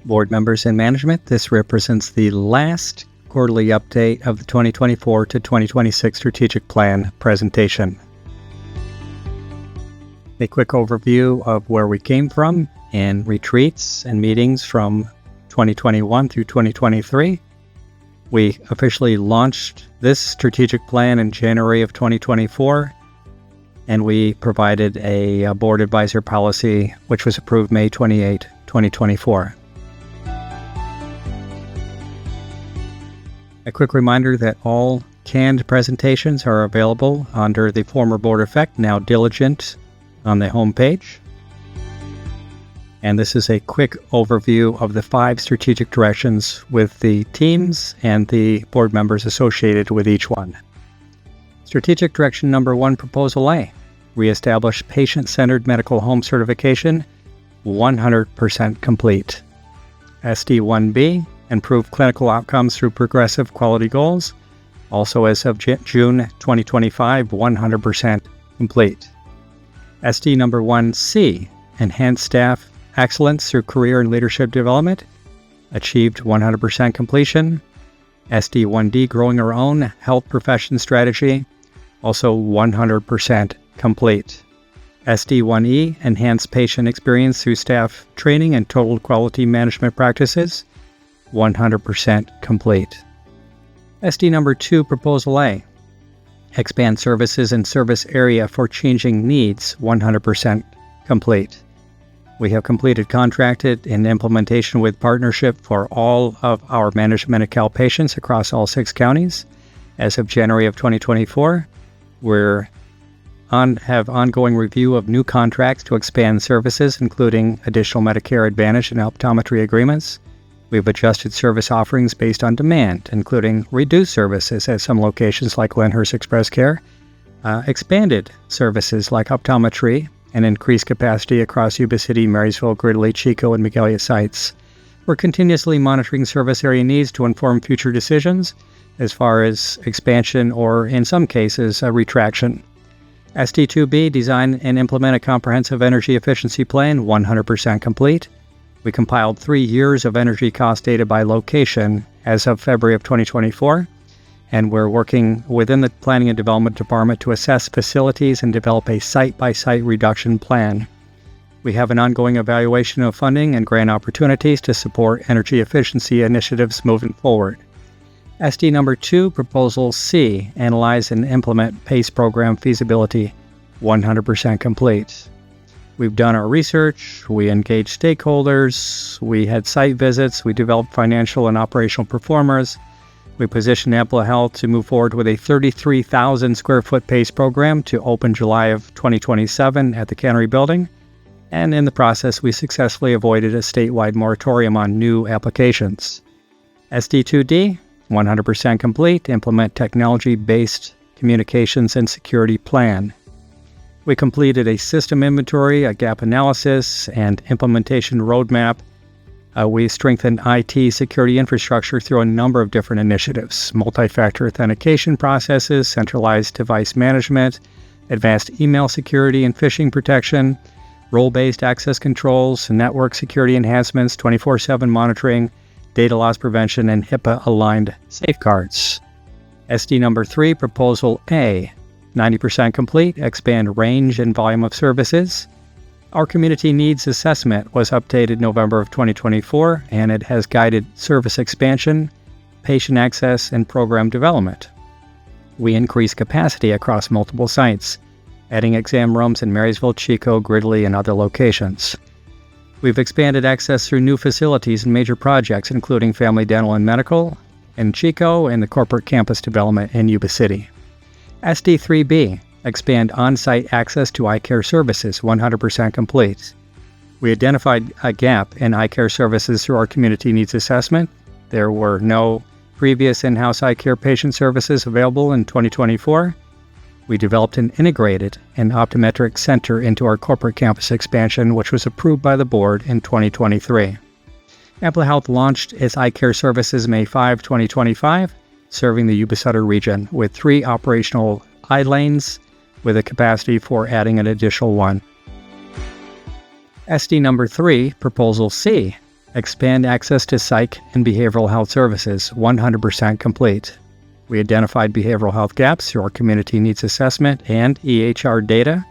Board members and management, this represents the last quarterly update of the 2024 to 2026 strategic plan presentation. A quick overview of where we came from in retreats and meetings from 2021 through 2023. We officially launched this strategic plan in January of 2024, and we provided a board advisor policy which was approved May 28, 2024. A quick reminder that all canned presentations are available under the former Board Effect, now Diligent, on the homepage. And this is a quick overview of the 5 strategic directions with the teams and the board members associated with each one. Strategic direction number 1, Proposal A, reestablish patient-centered medical home certification, 100% complete. SD1B, improve clinical outcomes through progressive quality goals, also as of June 2025, 100% complete. SD number 1C, enhance staff excellence through career and leadership development, achieved 100% completion. SD1D, growing our own health profession strategy, also 100% complete. SD1E, enhance patient experience through staff training and total quality management practices, 100% complete. SD number 2, Proposal A, expand services and service area for changing needs, 100% complete. We have completed contracted and implementation with partnership for all of our managed Medi-Cal patients across all 6 counties. As of January of 2024, we have ongoing review of new contracts to expand services, including additional Medicare Advantage and optometry agreements. We've adjusted service offerings based on demand, including reduced services at some locations like Lyndhurst Express Care, expanded services like optometry, and increased capacity across Yuba City, Marysville, Gridley, Chico, and Magalia sites. We're continuously monitoring service area needs to inform future decisions as far as expansion or, in some cases, a retraction. SD2B, design and implement a comprehensive energy efficiency plan, 100% complete. We compiled 3 years of energy cost data by location as of February of 2024, and we're working within the Planning and Development Department to assess facilities and develop a site-by-site reduction plan. We have an ongoing evaluation of funding and grant opportunities to support energy efficiency initiatives moving forward. SD number 2, Proposal C, analyze and implement PACE program feasibility, 100% complete. We've done our research, we engaged stakeholders, we had site visits, we developed financial and operational performers. We positioned Ampla Health to move forward with a 33,000 square foot PACE program to open July of 2027 at the Cannery Building. And in the process, we successfully avoided a statewide moratorium on new applications. SD2D, 100% complete, implement technology-based communications and security plan. We completed a system inventory, a gap analysis, and implementation roadmap. We strengthened IT security infrastructure through a number of different initiatives: multi-factor authentication processes, centralized device management, advanced email security and phishing protection, role-based access controls, network security enhancements, 24/7 monitoring, data loss prevention, and HIPAA-aligned safeguards. SD number 3, Proposal A, 90% complete, expand range and volume of services. Our community needs assessment was updated November of 2024, and it has guided service expansion, patient access, and program development. We increased capacity across multiple sites, adding exam rooms in Marysville, Chico, Gridley, and other locations. We've expanded access through new facilities and major projects, including Family Dental and Medical in Chico and the corporate campus development in Yuba City. SD3B, expand on-site access to eye care services, 100% complete. We identified a gap in eye care services through our community needs assessment. There were no previous in-house eye care patient services available in 2024. We developed an integrated and optometric center into our corporate campus expansion, which was approved by the board in 2023. Ampla Health launched its eye care services May 5, 2025, serving the Yuba Sutter region with 3 operational eye lanes with a capacity for adding an additional one. SD number 3, Proposal C, Expand access to psych and behavioral health services, 100% complete. We identified behavioral health gaps through our community needs assessment and EHR data.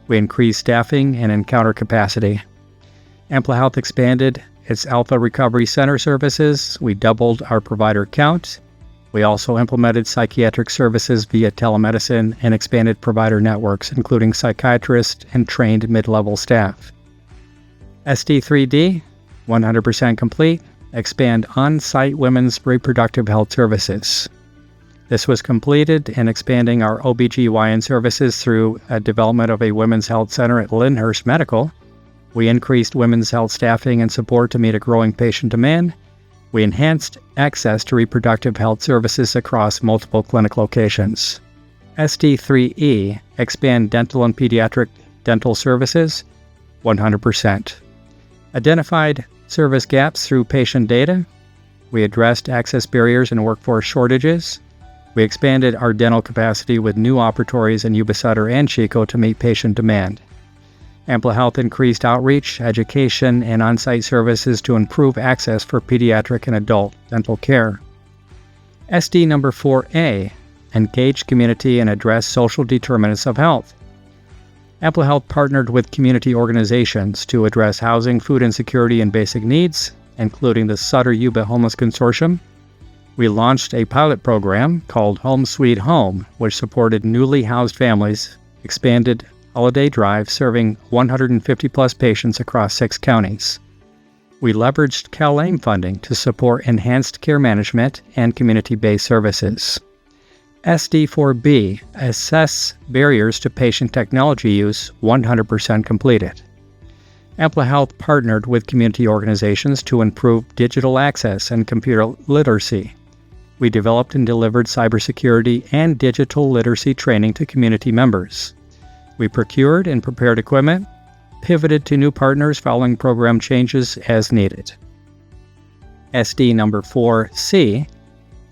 We increased staffing and encounter capacity. Ampla Health expanded its Alpha Recovery Center services. We doubled our provider count. We also implemented psychiatric services via telemedicine and expanded provider networks, including psychiatrists and trained mid-level staff. SD3D, 100% complete. Expand on-site women's reproductive health services. This was completed in expanding our OBGYN services through a development of a women's health center at Lyndhurst Medical. We increased women's health staffing and support to meet a growing patient demand. We enhanced access to reproductive health services across multiple clinic locations. SD3E, expand dental and pediatric dental services, 100%. Identified service gaps through patient data. We addressed access barriers and workforce shortages. We expanded our dental capacity with new operatories in Yuba Sutter and Chico to meet patient demand. Ampla Health increased outreach, education, and on-site services to improve access for pediatric and adult dental care. SD number 4A, engage community and address social determinants of health. Ampla Health partnered with community organizations to address housing, food insecurity, and basic needs, including the Sutter Yuba Homeless Consortium. We launched a pilot program called Home Sweet Home, which supported newly housed families, expanded Holiday Drive, serving 150-plus patients across 6 counties. We leveraged CalAIM funding to support enhanced care management and community-based services. SD4B, assess barriers to patient technology use, 100% completed. Ampla Health partnered with community organizations to improve digital access and computer literacy. We developed and delivered cybersecurity and digital literacy training to community members. We procured and prepared equipment, pivoted to new partners following program changes as needed. SD number 4C,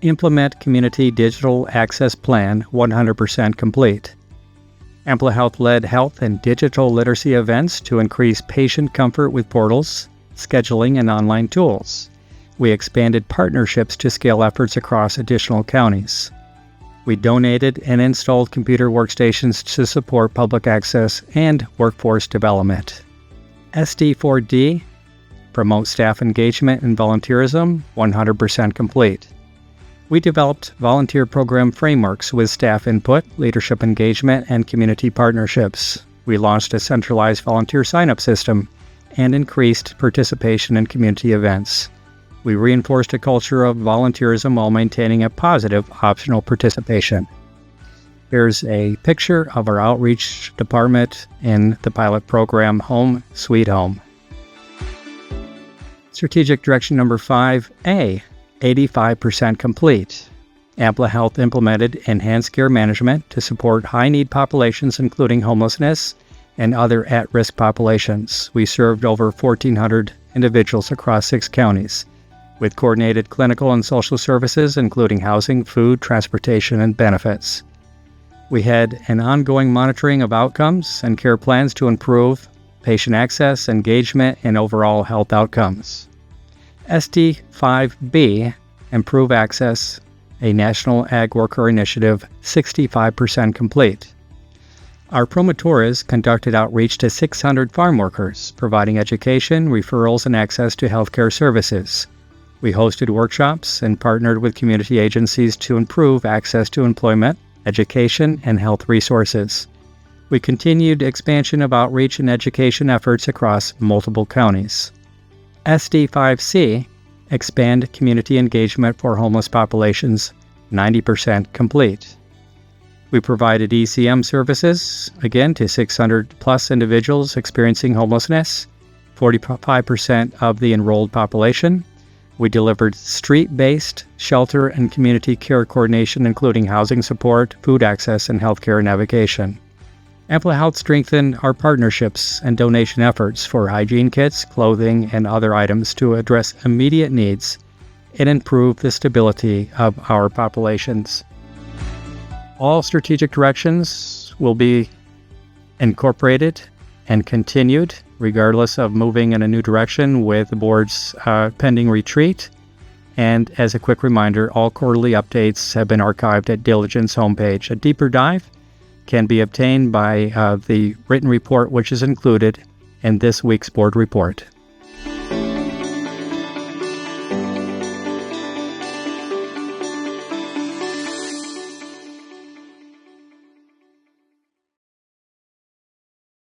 implement community digital access plan, 100% complete. Ampla Health led health and digital literacy events to increase patient comfort with portals, scheduling, and online tools. We expanded partnerships to scale efforts across additional counties. We donated and installed computer workstations to support public access and workforce development. SD4D, promote staff engagement and volunteerism, 100% complete. We developed volunteer program frameworks with staff input, leadership engagement, and community partnerships. We launched a centralized volunteer sign-up system and increased participation in community events. We reinforced a culture of volunteerism while maintaining a positive optional participation. Here's a picture of our outreach department in the pilot program Home Sweet Home. Strategic direction number 5A, 85% complete. Ampla Health implemented enhanced care management to support high-need populations, including homelessness and other at-risk populations. We served over 1,400 individuals across 6 counties, with coordinated clinical and social services, including housing, food, transportation, and benefits. We had an ongoing monitoring of outcomes and care plans to improve patient access, engagement, and overall health outcomes. SD5B, improve access, a national ag worker initiative, 65% complete. Our promotores conducted outreach to 600 farm workers, providing education, referrals, and access to healthcare services. We hosted workshops and partnered with community agencies to improve access to employment, education, and health resources. We continued expansion of outreach and education efforts across multiple counties. SD5C, expand community engagement for homeless populations, 90% complete. We provided ECM services, again, to 600-plus individuals experiencing homelessness, 45% of the enrolled population. We delivered street-based shelter and community care coordination, including housing support, food access, and healthcare navigation. Ampla Health strengthened our partnerships and donation efforts for hygiene kits, clothing, and other items to address immediate needs and improve the stability of our populations. All strategic directions will be incorporated and continued, regardless of moving in a new direction with the board's pending retreat. And as a quick reminder, all quarterly updates have been archived at Diligent's homepage. A deeper dive can be obtained by the written report, which is included in this week's board report.